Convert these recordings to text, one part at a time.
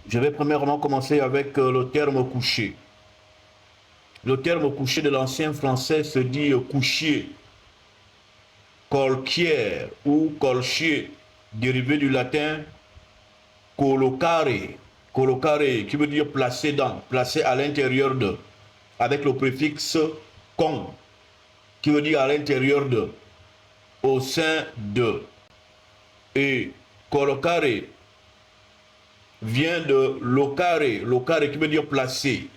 Je vais premièrement commencer avec le terme coucher. Le terme coucher de l'ancien français se dit couchier, colquière ou colchier, dérivé du latin collocare, collocare, qui veut dire placer dans, placer à l'intérieur de, avec le préfixe con, qui veut dire à l'intérieur de, au sein de. Et collocare vient de locare, locare qui veut dire placer,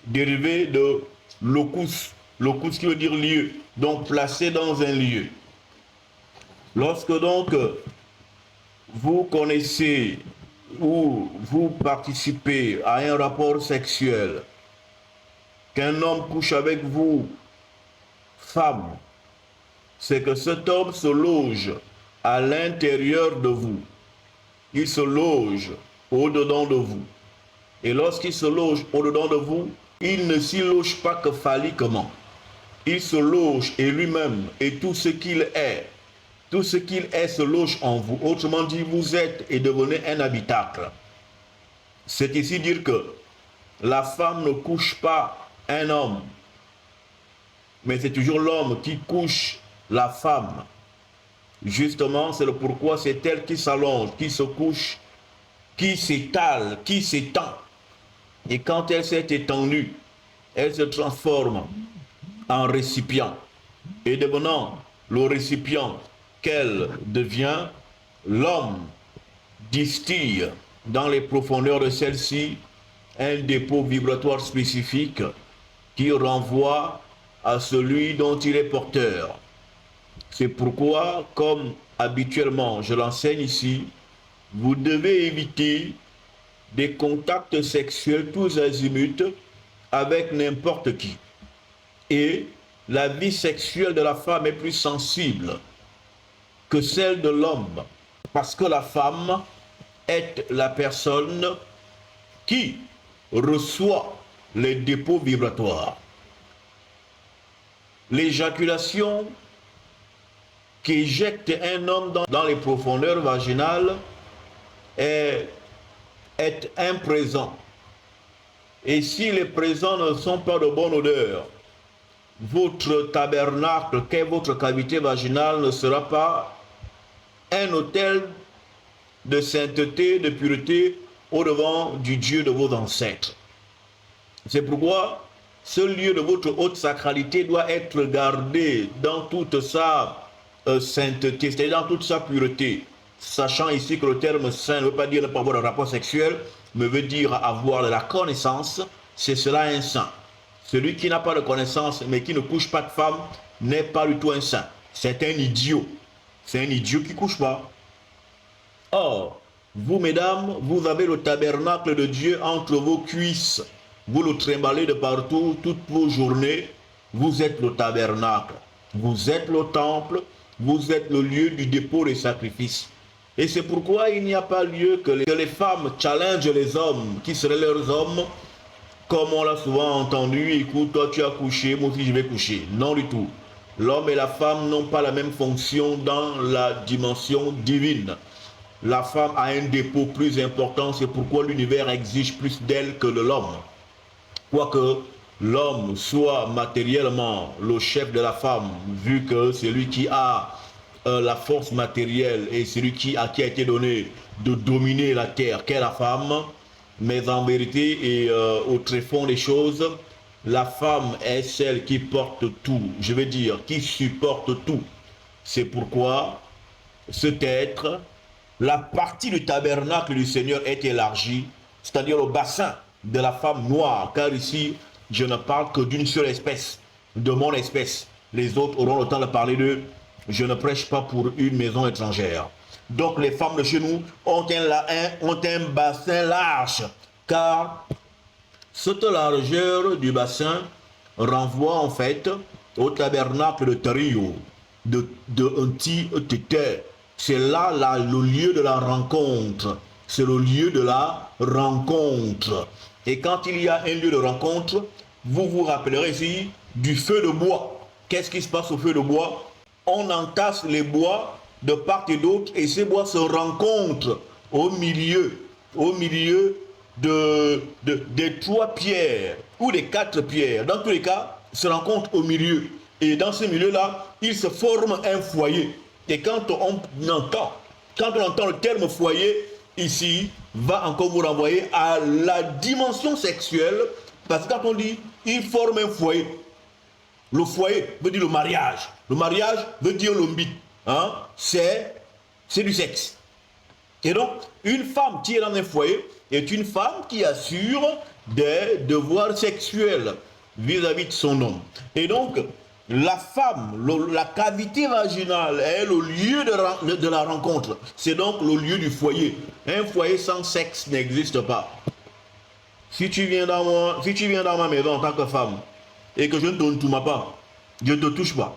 dérivé de locus, locus qui veut dire lieu, donc placé dans un lieu. Lorsque donc vous connaissez ou vous participez à un rapport sexuel, qu'un homme couche avec vous, femme, c'est que cet homme se loge à l'intérieur de vous. Il se loge au-dedans de vous. Et lorsqu'il se loge au-dedans de vous, il ne s'y loge pas que phalliquement. Il se loge et lui-même et tout ce qu'il est se loge en vous. Autrement dit, vous êtes et devenez un habitacle. C'est ici dire que la femme ne couche pas un homme, mais c'est toujours l'homme qui couche la femme. Justement, c'est le pourquoi c'est elle qui s'allonge, qui se couche, qui s'étale, qui s'étend. Et quand elle s'est étendue, elle se transforme en récipient. Et devenant le récipient qu'elle devient, l'homme distille dans les profondeurs de celle-ci un dépôt vibratoire spécifique qui renvoie à celui dont il est porteur. C'est pourquoi, comme habituellement je l'enseigne ici, vous devez éviter des contacts sexuels tous azimuts avec n'importe qui. Et la vie sexuelle de la femme est plus sensible que celle de l'homme, parce que la femme est la personne qui reçoit les dépôts vibratoires. L'éjaculation qu'éjecte un homme dans les profondeurs vaginales est un présent. Et si les présents ne sont pas de bonne odeur, votre tabernacle, qu'est votre cavité vaginale, ne sera pas un autel de sainteté, de pureté au-devant du Dieu de vos ancêtres. C'est pourquoi ce lieu de votre haute sacralité doit être gardé dans toute sa sainteté, c'est-à-dire dans toute sa pureté, sachant ici que le terme saint ne veut pas dire ne pas avoir de rapport sexuel, mais veut dire avoir de la connaissance, c'est cela un saint. Celui qui n'a pas de connaissance, mais qui ne couche pas de femme, n'est pas du tout un saint. C'est un idiot. C'est un idiot qui ne couche pas. Or, vous, mesdames, vous avez le tabernacle de Dieu entre vos cuisses. Vous le trimballez de partout, toutes vos journées. Vous êtes le tabernacle. Vous êtes le temple. Vous êtes le lieu du dépôt des sacrifices. Et c'est pourquoi il n'y a pas lieu que les femmes challengent les hommes, qui seraient leurs hommes, comme on l'a souvent entendu, écoute, toi tu as couché, moi aussi je vais coucher. Non du tout. L'homme et la femme n'ont pas la même fonction dans la dimension divine. La femme a un dépôt plus important, c'est pourquoi l'univers exige plus d'elle que de l'homme. Quoique l'homme soit matériellement le chef de la femme, vu que c'est lui qui a la force matérielle et celui qui a été donné de dominer la terre, qu'est la femme, mais en vérité et au tréfonds des choses, la femme est celle qui porte tout, je veux dire, qui supporte tout. C'est pourquoi cet être, la partie du tabernacle du Seigneur est élargie, c'est-à-dire le bassin de la femme noire, car ici, je ne parle que d'une seule espèce, de mon espèce. Les autres auront le temps de parler d'eux. Je ne prêche pas pour une maison étrangère. Donc les femmes de chez nous ont un bassin large, car cette largeur du bassin renvoie en fait au tabernacle de Trio, de Anti-Tété. C'est là, le lieu de la rencontre. C'est le lieu de la rencontre. Et quand il y a un lieu de rencontre, vous vous rappellerez ici du feu de bois. Qu'est-ce qui se passe au feu de bois? On entasse les bois de part et d'autre et ces bois se rencontrent au milieu. au milieu des 3 pierres ou des 4 pierres. Dans tous les cas, se rencontrent au milieu. Et dans ce milieu-là, il se forme un foyer. Et quand on entend le terme foyer, ici, va encore vous renvoyer à la dimension sexuelle. Parce que quand on dit, il forme un foyer, le foyer veut dire le mariage. Le mariage veut dire le mythe. Hein? C'est du sexe. Et donc, une femme qui est dans un foyer est une femme qui assure des devoirs sexuels vis-à-vis de son homme. Et donc, la femme, la cavité vaginale est le lieu de la rencontre. C'est donc le lieu du foyer. Un foyer sans sexe n'existe pas. Si tu viens dans ma maison en tant que femme et que je ne te touche pas, je ne te touche pas,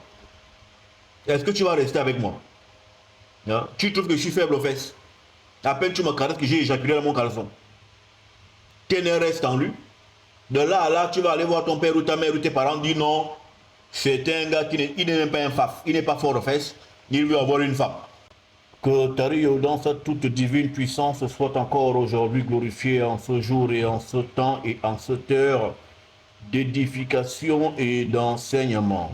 est-ce que tu vas rester avec moi? Hein? Tu trouves que je suis faible aux fesses? À peine tu me caresses que j'ai éjaculé dans mon caleçon. Tes nerfs restent en lui. De là à là, tu vas aller voir ton père ou ta mère ou tes parents dire non, c'est un gars qui n'est même pas un faf, il n'est pas fort aux fesses, il veut avoir une femme. Que ta dans sa toute divine puissance soit encore aujourd'hui glorifiée en ce jour et en ce temps et en cette heure d'édification et d'enseignement.